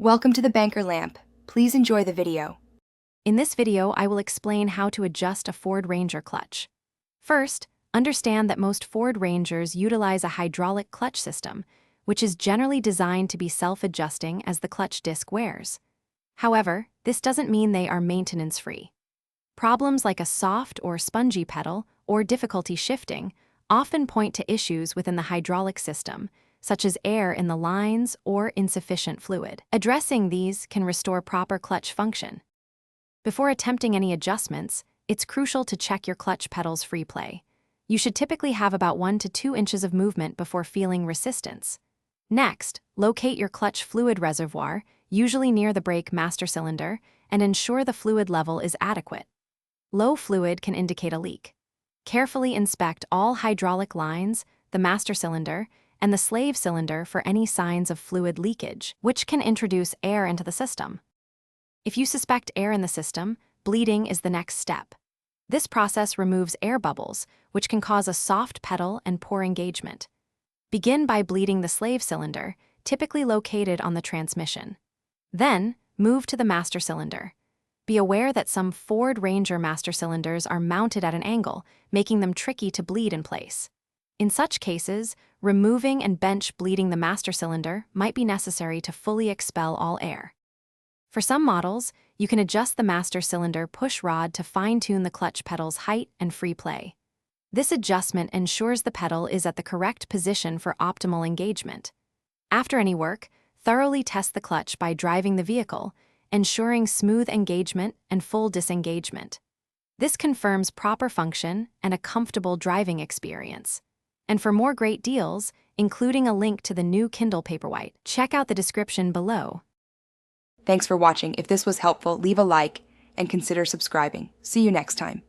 Welcome to the Banker Lamp. Please enjoy the video. In this video, I will explain how to adjust a Ford Ranger clutch. First, understand that most Ford Rangers utilize a hydraulic clutch system, which is generally designed to be self-adjusting as the clutch disc wears. However, this doesn't mean they are maintenance-free. Problems like a soft or spongy pedal or difficulty shifting often point to issues within the hydraulic system, such as air in the lines or insufficient fluid. Addressing these can restore proper clutch function. Before attempting any adjustments, it's crucial to check your clutch pedal's free play. You should typically have about 1 to 2 inches of movement before feeling resistance. Next, locate your clutch fluid reservoir, usually near the brake master cylinder, and ensure the fluid level is adequate. Low fluid can indicate a leak. Carefully inspect all hydraulic lines, the master cylinder, and the slave cylinder for any signs of fluid leakage, which can introduce air into the system. If you suspect air in the system, bleeding is the next step. This process removes air bubbles, which can cause a soft pedal and poor engagement. Begin by bleeding the slave cylinder, typically located on the transmission. Then, move to the master cylinder. Be aware that some Ford Ranger master cylinders are mounted at an angle, making them tricky to bleed in place. In such cases, removing and bench bleeding the master cylinder might be necessary to fully expel all air. For some models, you can adjust the master cylinder push rod to fine-tune the clutch pedal's height and free play. This adjustment ensures the pedal is at the correct position for optimal engagement. After any work, thoroughly test the clutch by driving the vehicle, ensuring smooth engagement and full disengagement. This confirms proper function and a comfortable driving experience. And for more great deals, including a link to the new Kindle Paperwhite, check out the description below. Thanks for watching. If this was helpful, leave a like and consider subscribing. See you next time.